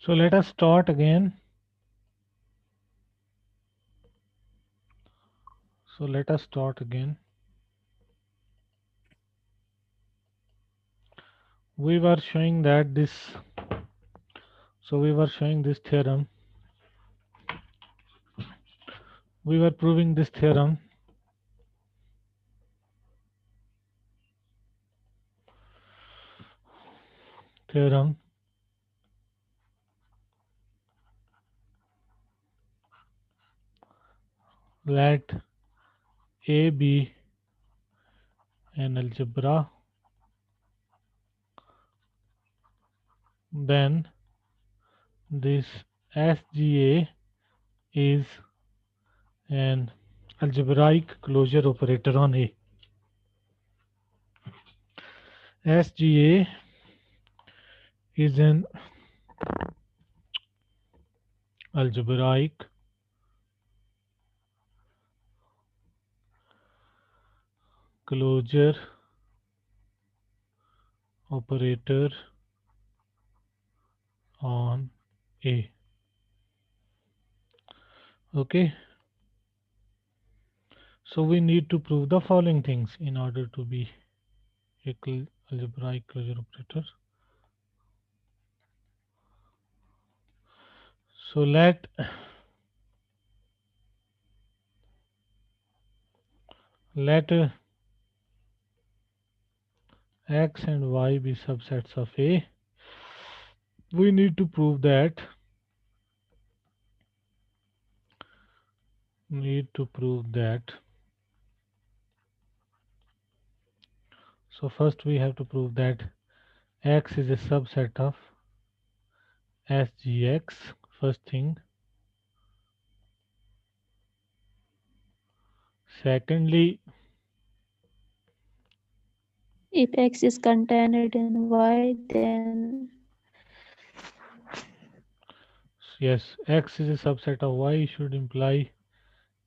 So let us start again. We were showing that this. So we were showing this theorem. We were proving this theorem. Let A be an algebra, then this SGA is an algebraic closure operator on A. SGA is an algebraic closure operator on A. Okay, so we need to prove the following things in order to be a algebraic closure operator. So let X and Y be subsets of A. We need to prove that so first we have to prove that X is a subset of SGX, first thing. Secondly, If X is contained in Y, then yes, X is a subset of Y should imply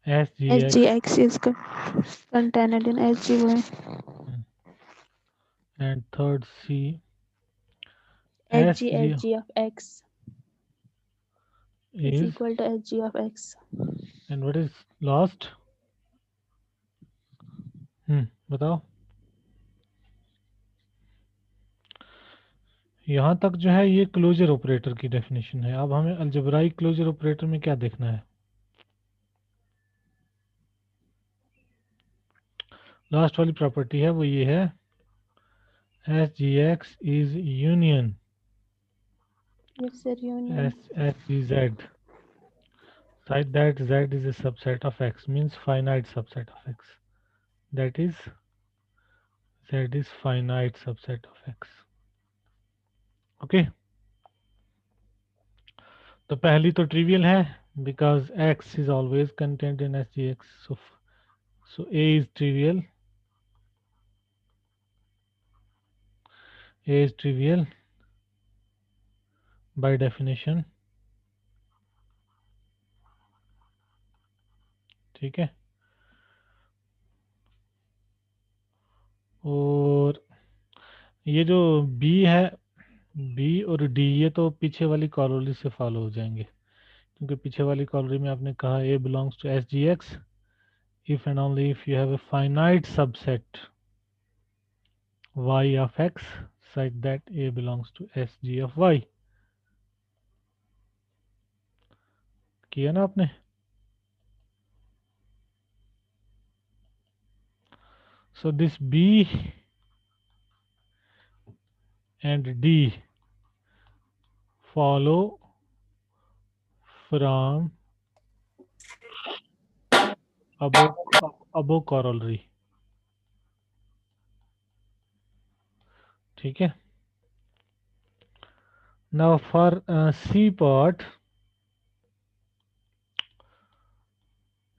SGX. SGX is contained in SGY. And third C, SG SG SG of X is is, equal to SG of X. and what is last? बताओ, यहाँ तक जो है ये closure operator की definition है. अब हमें अलजेब्राइक क्लोजर ऑपरेटर में क्या देखना है? लास्ट वाली प्रॉपर्टी है वो ये है, SGX is union Yes, sir, union. SGZ, such that Z is a subset of X, means finite subset of X. That is, Z is finite subset of X. Okay. तो पहली तो trivial है, because X is always contained in SGX. So A is trivial. A is trivial by definition. ठीक है. और ये जो B है, B और D ये तो पीछे वाली कॉलोनी से फॉलो हो जाएंगे, क्योंकि पीछे वाली कॉलोनी में आपने कहा A belongs to SGX if and only if you have a finite subset Y of X such that A belongs to SG of Y. किया ना आपने? So this B and D follow from above corollary. ठीक है. Now for C part,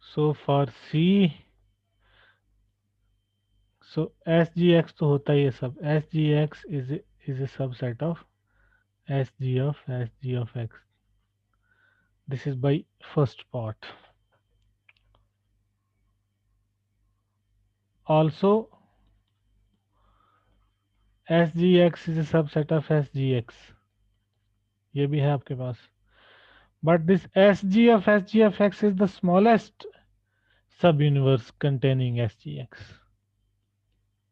so for C, so SGX तो होता ही है सब. SGX is a subset of SG of X. This is by first part. Also, SGX is a subset of SGX ये भी है आपके पास, but this SG of SGFX is the smallest subuniverse containing SGX,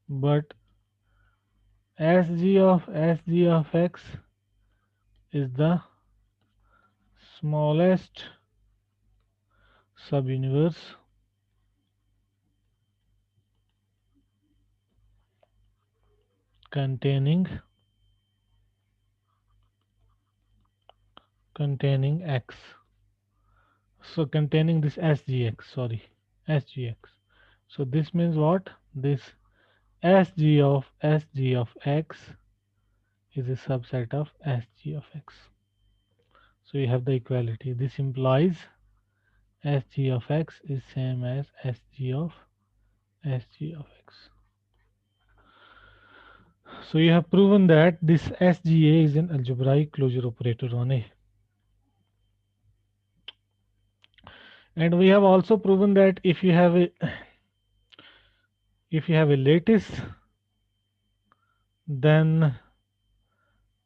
but SG of SGFX is the smallest subuniverse containing X. So containing this SGX, sorry, SGX. So this means what? This SG of X is a subset of SG of X. So you have the equality. This implies SG of X is same as SG of X. So you have proven that this SGA is an algebraic closure operator on A. And we have also proven that if you have a lattice, then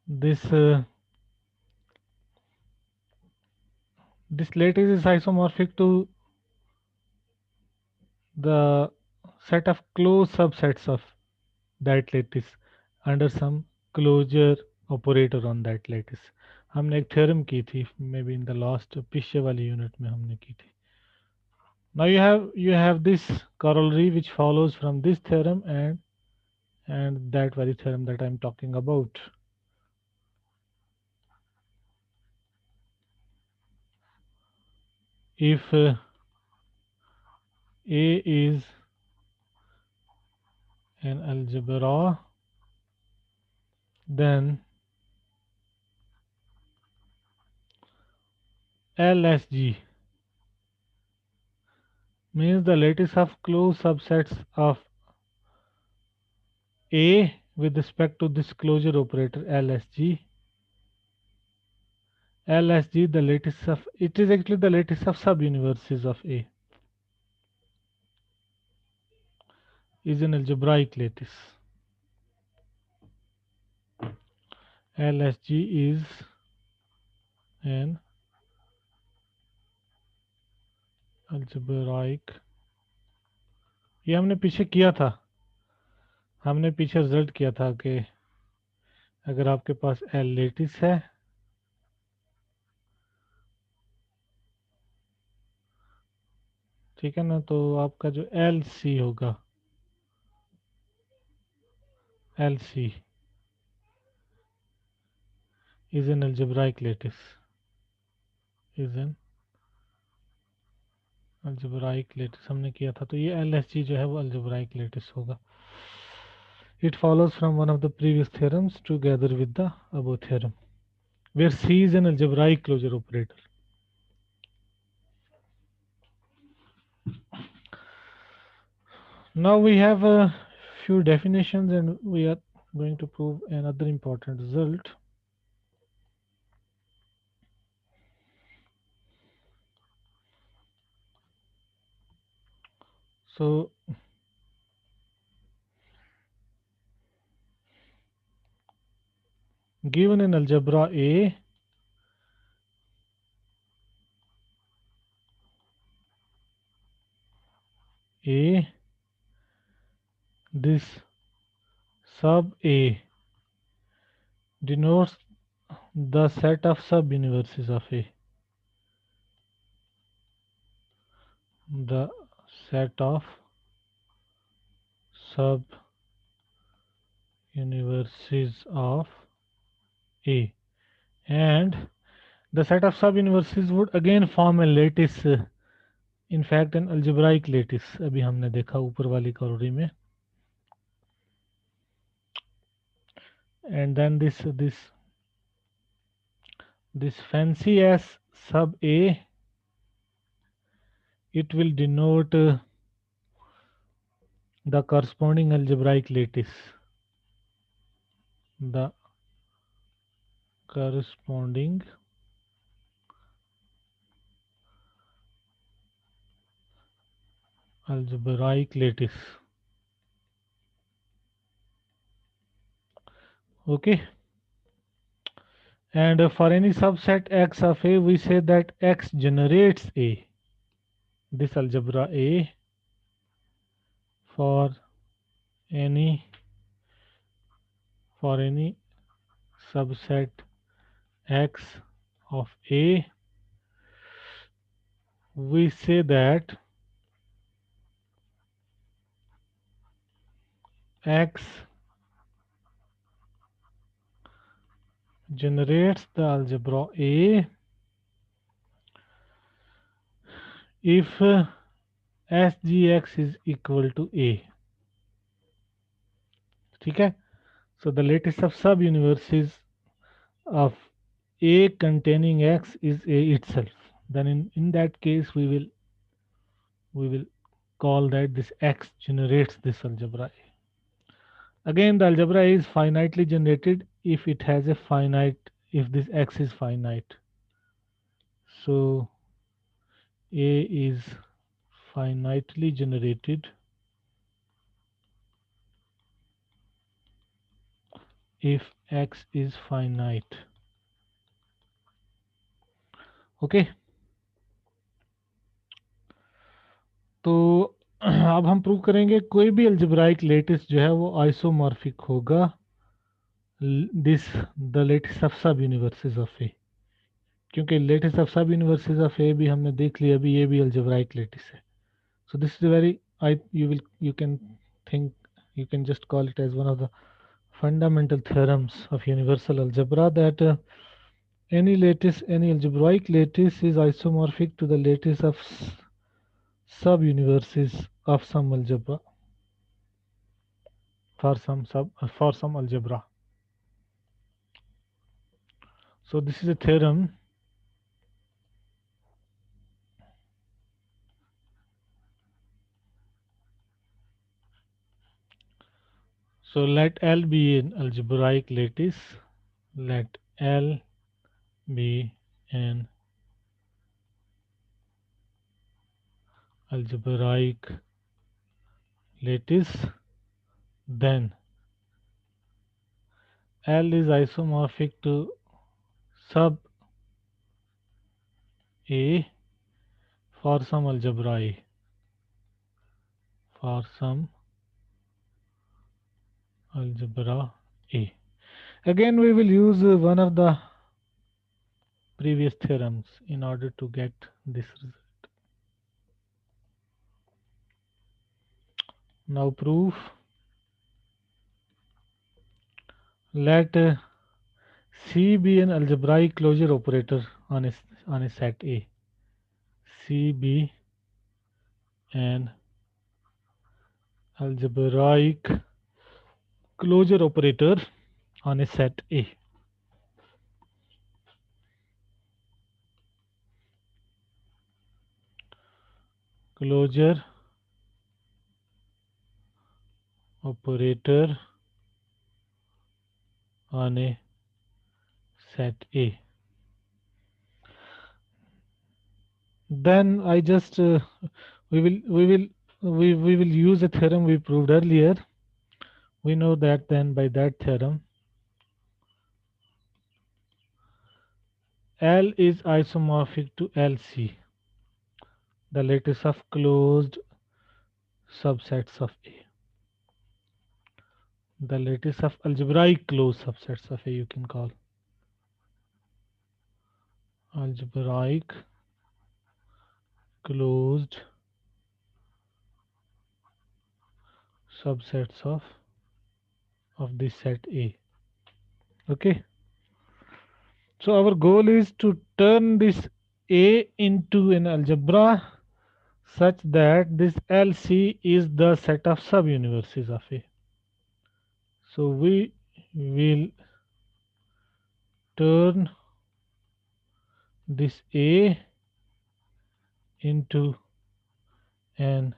this this lattice is isomorphic to the set of closed subsets of that lattice under some closure operator on that lattice. हमने एक theorem की थी, may be in the last पिछले वाली unit में हमने की थी. Now you have this corollary which follows from this theorem and that very theorem that I'm talking about. If A is an algebra, then LSG means the lattice of closed subsets of A with respect to this closure operator LSG. LSG, the lattice of, it is actually the lattice of subuniverses of A, is an algebraic lattice. LSG is an algebraic. ये हमने पीछे किया था, हमने पीछे result किया था कि अगर आपके पास L लेटिस है ठीक है ना, तो आपका जो LC होगा, LC is an algebraic lattice, is an algebraic lattice हमने किया था, तो ये LSG जो है वो algebraic lattice होगा. It follows from one of the previous theorems together with the above theorem, where C is an algebraic closure operator. Now we have a few definitions and we are going to prove another important result. So given an algebra A, this sub A denotes the set of subuniverses of A. The set of subuniverses of A, and the set of subuniverses would again form a lattice, in fact an algebraic lattice. अभी हमने देखा ऊपर वाली colony में. And then this fancy as sub A, it will denote the corresponding algebraic lattice, the corresponding algebraic lattice. Okay, And for any subset X of A, we say that X generates A. This algebra A for any subset X of A, we say that X generates the algebra A if SGX is equal to A. ठीक है? So the lattice of subuniverses of A containing X is A itself. Then in that case we will call that this X generates this algebra A. Again, the algebra is finitely generated if it has a finite, if this X is finite. So A is finitely generated if X is finite. Okay तो अब हम prove करेंगे कोई भी algebraic lettuce जो है वो isomorphic होगा दिस द लेटिस ऑफ सब यूनिवर्सेस ऑफ ए, क्योंकि लेटिस ऑफ सब यूनिवर्सेस ऑफ ए भी हमने देख लिया, अभी ये भी अलजेब्राइक लेटिस है. So this is a very you can think, you can just call it as one of the fundamental theorems of universal algebra, that any algebraic lattice is isomorphic to the lattice of sub-universes of some algebra for some algebra. So this is a theorem so let L be an algebraic lattice, let L be an algebraic lattice, then L is isomorphic to sub A for some algebra A, for some algebra A. Again we will use one of the previous theorems in order to get this result. Now proof. Let C be an algebraic closure operator on a set A. C be an algebraic closure operator on a set A. Closure operator on a set A. Then I just we will use a theorem we proved earlier. We know that then by that theorem L is isomorphic to LC, the lattice of closed subsets of A, the lattice of algebraic closed subsets of A, you can call algebraic closed subsets of this set A. Okay, so our goal is to turn this A into an algebra such that this LC is the set of subuniverses of A. So we will turn this A into an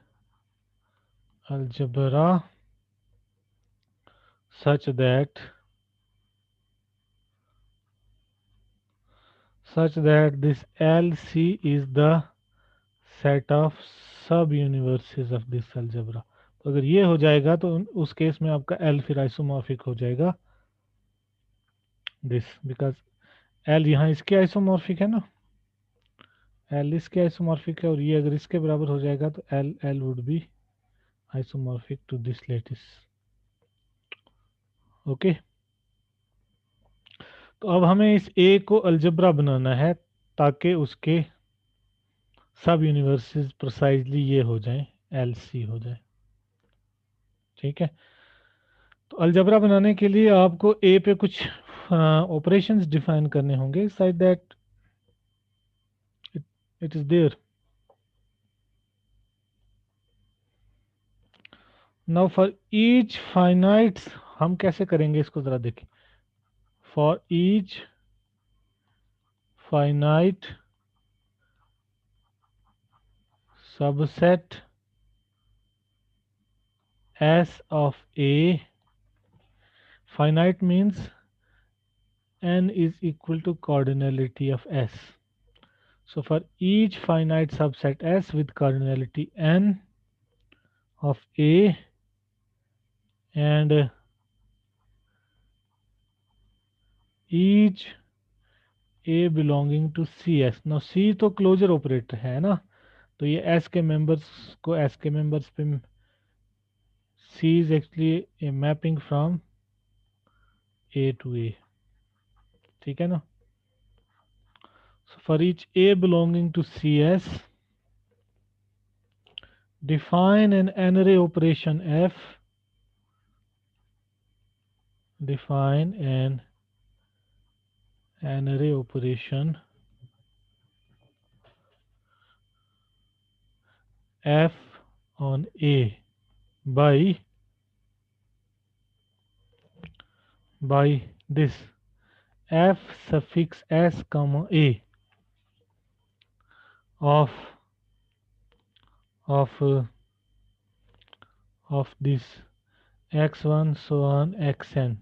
algebra such that this LC is the set of सब universes of this algebra. तो अगर ये हो जाएगा तो उस case में आपका L फिर आइसोमॉर्फिक हो जाएगा दिस, बिकॉज एल यहाँ इसके आइसोमॉर्फिक है ना, एल इसके आइसोमॉर्फिक है, और ये अगर इसके बराबर हो जाएगा तो L L would be isomorphic to this lattice. Okay, तो अब हमें इस ए को अलजबरा बनाना है ताकि उसके सब यूनिवर्सेस प्रिसाइजली ये हो जाएं, एल सी हो जाए। ठीक है, तो अलजबरा बनाने के लिए आपको ए पे कुछ ऑपरेशंस डिफाइन करने होंगे, side that it is there. Now for each finite, हम कैसे करेंगे इसको जरा देखें। For each finite subset S of A, finite means n is equal to cardinality of S. So for each finite subset S with cardinality n of A and each A belonging to CS. Now C तो closure operator है ना, तो ये S के members को S के members पे, C is actually a mapping from A to A। ठीक है ना, so for each A belonging to CS define an n-array operation F, define an array operation F on A by this F suffix S comma A of of uh, of this x1 so on xn।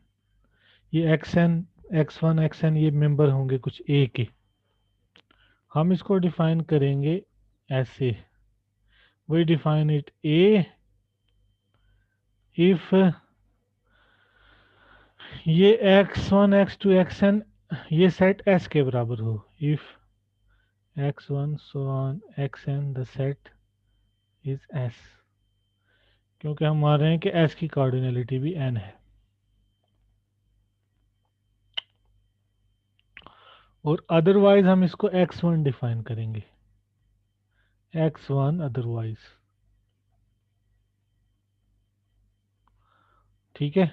ये xn x1 xn ये member होंगे कुछ a के, हम इसको define करेंगे ऐसे। We define it a if ये x1 x2 xn ये सेट s के बराबर हो, if x1 so on xn the set is s, क्योंकि हम मान रहे हैं कि s की कार्डिनलिटी भी n है। और अदरवाइज हम इसको x1 डिफाइन करेंगे, x1 अदरवाइज। ठीक है,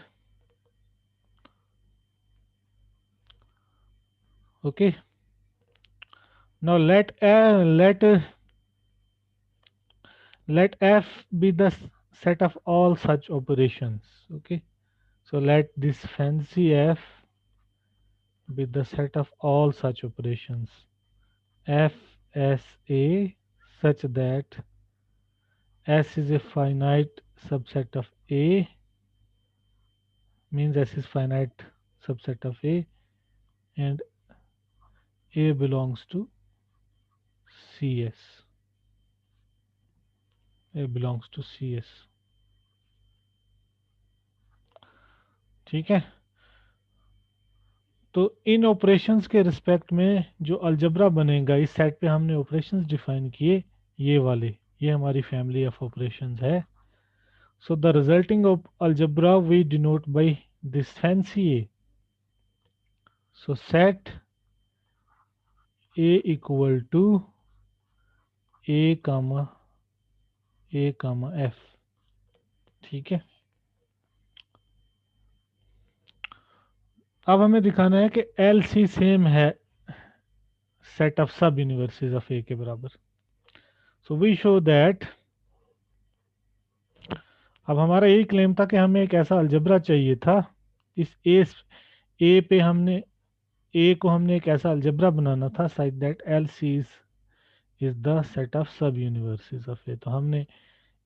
okay. Now let f be the set of all such operations। okay, so let this fancy f be the set of all such operations f s a such that s is a finite subset of a, means s is finite subset of a and a belongs to cs, a belongs to cs। ठीक है, तो इन operations के respect में जो algebra बनेगा, इस set पे हमने ऑपरेशंस डिफाइन किए, ये वाले, ये हमारी फैमिली ऑफ ऑपरेशंस है। So the resulting of algebra we denote by this fancy A. So set A equal to A comma F. ठीक है, अब हमें दिखाना है कि एल सी सेम है सेट ऑफ सब यूनिवर्सेस ऑफ ए के बराबर। सो वी शो दैट, अब हमारा यही क्लेम था कि हमें एक ऐसा अलजबरा चाहिए था, इस ए पे हमने ए को हमने एक ऐसा अलजबरा बनाना था side that L C is the set of सब यूनिवर्सेस ऑफ ए। तो हमने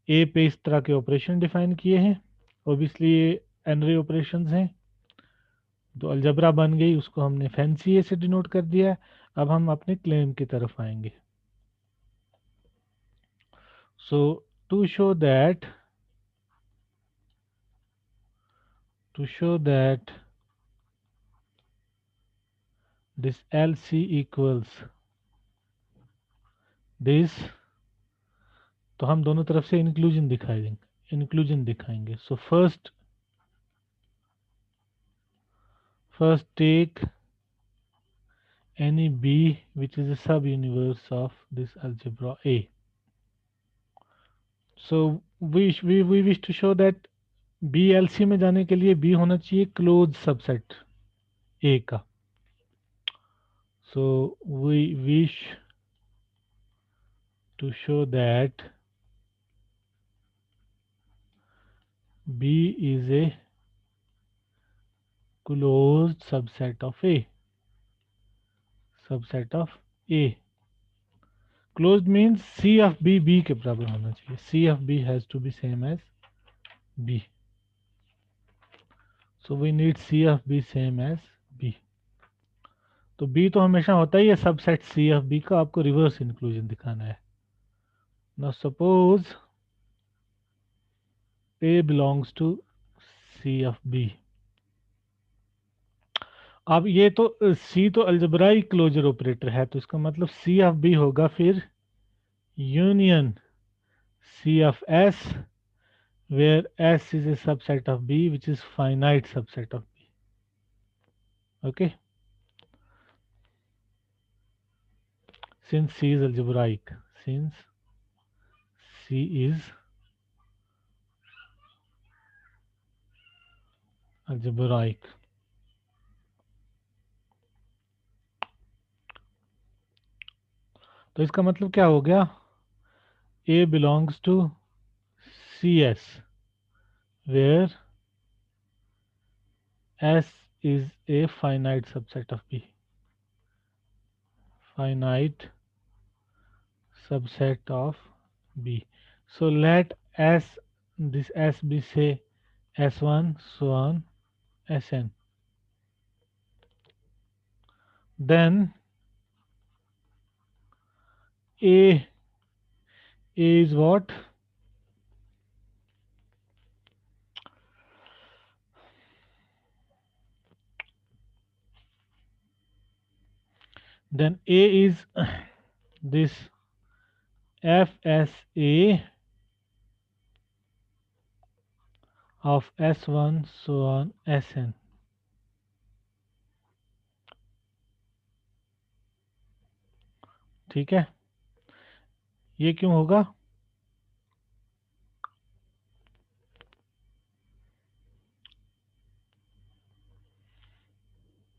ए पे इस तरह के ऑपरेशन डिफाइन किए हैं, ओबियसली ये एनरे ऑपरेशंस हैं, तो अलजबरा बन गई, उसको हमने फैंसी ए से डिनोट कर दिया है। अब हम अपने क्लेम की तरफ आएंगे। So to show that this LC equals this, तो हम दोनों तरफ से इंक्लूजन दिखाएंगे। So first take any B which is a sub-universe of this algebra A. So we wish to show that BLC में जाने के लिए B होना चाहिए क्लोज सबसेट A का. So we wish to show that B is a closed subset of A. Subset of A. Closed means C of B B के बराबर होना चाहिए. C of B has to be same as B. So we need C of B same as B. तो B तो हमेशा होता ही है subset C of B का, आपको रिवर्स इंक्लूजन दिखाना है. Now suppose A belongs to C of B. अब ये तो C तो अलजेब्राइक क्लोजर ऑपरेटर है, तो इसका मतलब C of B होगा फिर union C of S, where S is a subset of B which is finite subset of B. Okay, since C is algebraic, since C is algebraic, तो इसका मतलब क्या हो गया, A belongs to CS where S is a finite subset of B. Finite subset of B. So let S, this S be say S1 so on Sn. Then A is what? Then A is this FSA of S1 so on Sn. ठीक है, ये क्यों होगा?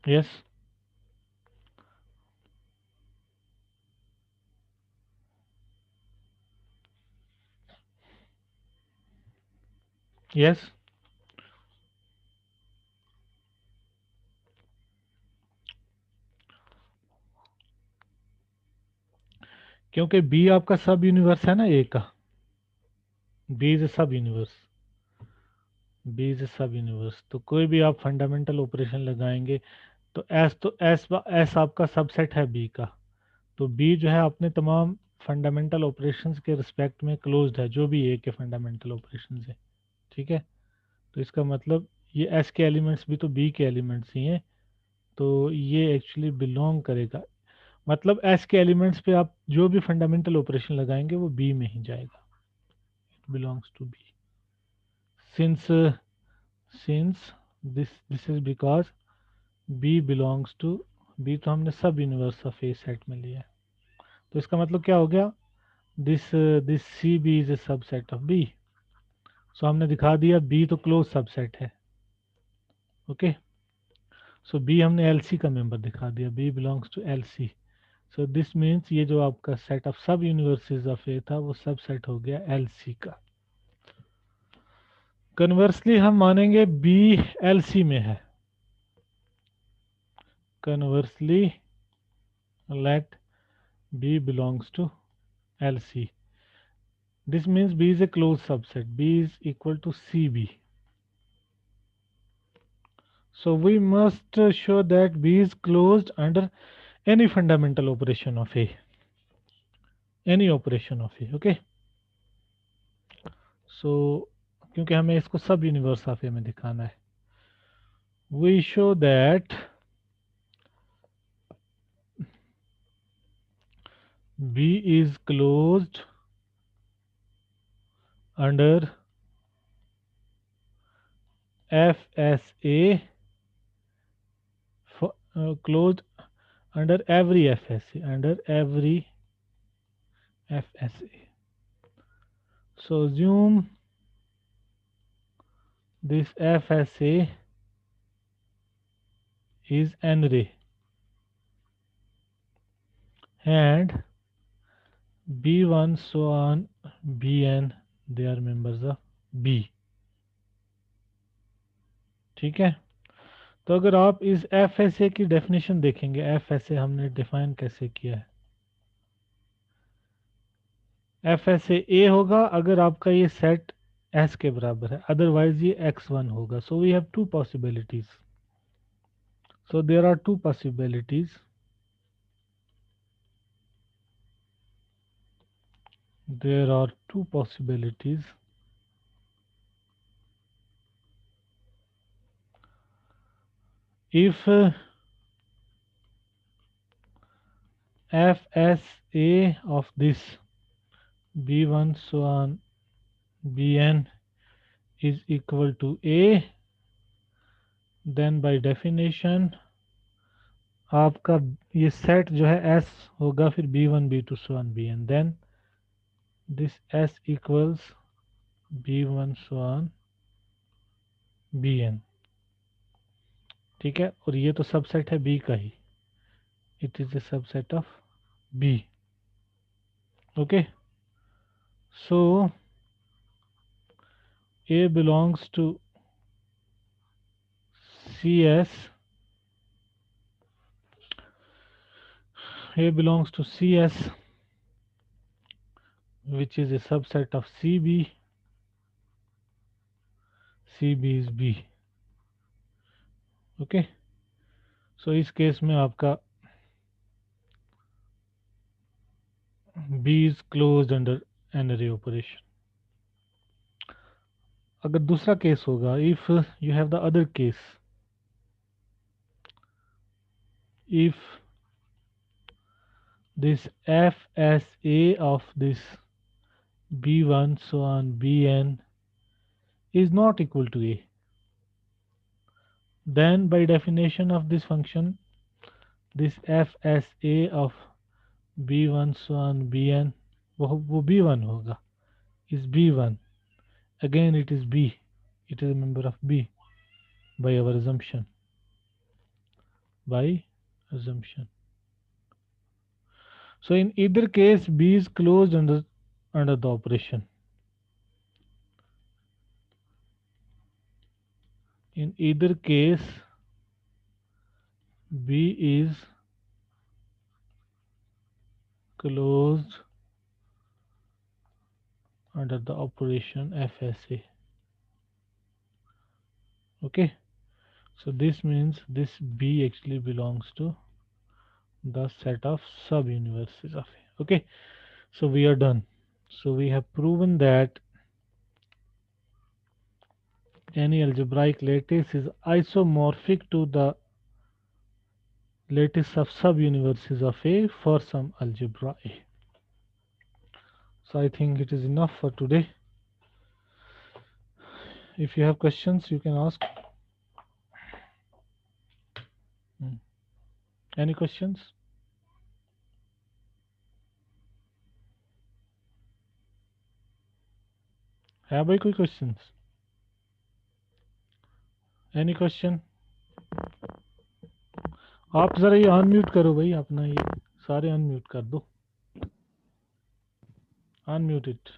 Yes yes, क्योंकि B आपका सब universe है ना ए का. बी इज ए सब यूनिवर्स, बी इज ए सब यूनिवर्स, तो कोई भी आप फंडामेंटल ऑपरेशन लगाएंगे तो एस आपका सबसेट है बी का, तो बी जो है अपने तमाम फंडामेंटल ऑपरेशंस के रिस्पेक्ट में क्लोज्ड है, जो भी ए के फंडामेंटल ऑपरेशंस है. ठीक है, तो इसका मतलब ये एस के एलिमेंट्स भी तो बी के एलिमेंट्स ही हैं, तो ये एक्चुअली बिलोंग करेगा, मतलब एस के एलिमेंट्स पे आप जो भी फंडामेंटल ऑपरेशन लगाएंगे वो बी में ही जाएगा. It belongs to B since this is because B belongs to B, तो हमने सब यूनिवर्स ऑफ ए सेट में लिया है, तो इसका मतलब क्या हो गया, this this C B is a subset of B. सो हमने दिखा दिया बी तो क्लोज सबसेट है. ओके, सो बी हमने एल सी का मेंबर दिखा दिया, B belongs to L C. So this means ये जो आपका सेट ऑफ सब यूनिवर्सेस ऑफ ए था वो सब सेट हो गया एल सी का. कन्वर्सली हम मानेंगे बी एल सी में है. Conversely let B belongs to L C. This means B is a closed subset. B is equal to CB. So we must show that B is closed under any fundamental operation of A. Any operation of A. Okay. So क्योंकि हमें इसको सब universe of ए में दिखाना है, we show that B is closed under FSA, closed under every FSA, So assume this FSA is an array and B1 so on Bn they are members of B. ठीक है, तो अगर आप इस FSA की डेफिनेशन देखेंगे, FSA हमने define कैसे किया है, FSA A होगा अगर आपका ये सेट S के बराबर है, अदरवाइज ये X1 होगा. So we have two possibilities. So there are two possibilities. There are two possibilities. If FSA of this B1 so on Bn is equal to A, then by definition आपका ये set जो है S होगा फिर B1 B2 so on Bn, then this S equals B1 so on Bn. ठीक है, और ये तो सबसेट है B का ही, it is a subset of B. Okay, so A belongs to CS, A belongs to CS, which is a subset of CB. CB is B. Okay, so इस case में आपका B is closed under an array operation. अगर दूसरा case होगा, if you have the other case, if this FSA of this B1 so on Bn is not equal to A, then by definition of this function, this FSA of B1 so on Bn वो B1 होगा, is B1, again it is B, it is a member of B by our assumption, so in either case B is closed under the operation. In either case B is closed under the operation FSA. Okay, so this means this B actually belongs to the set of sub-universes of A. Okay, so we are done. So we have proven that any algebraic lattice is isomorphic to the lattice of sub-universes of A for some algebra A. So I think it is enough for today. If you have questions, you can ask. Any questions? है भाई कोई questions? Any question? आप जरा ये unmute करो भाई अपना, ये सारे अनम्यूट कर दो, अनम्यूट इट.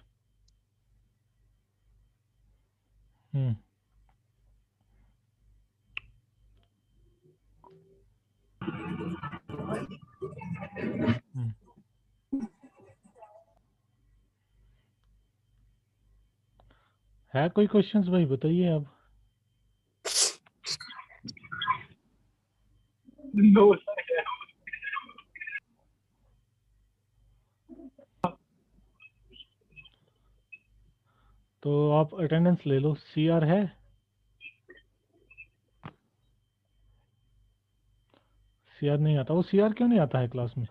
है कोई क्वेश्चंस भाई, बताइए आप. No. तो आप अटेंडेंस ले लो. CR है? CR नहीं आता. वो CR क्यों नहीं आता है क्लास में?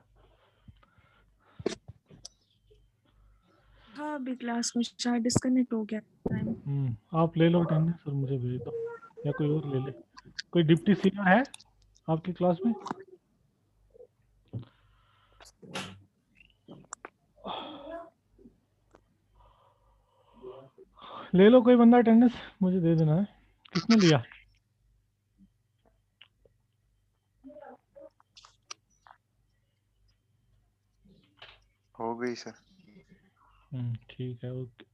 था अभी क्लास में, शायद डिस्कनेक्ट हो गया टाइम। आप ले लो अटेंडेंस और मुझे भेज दो, या कोई और ले ले। कोई डिप्टी सीनियर है आपकी क्लास में? ले लो कोई बंदा अटेंडेंस, मुझे दे देना है। किसने लिया? हो गई सर। ठीक है, ओके।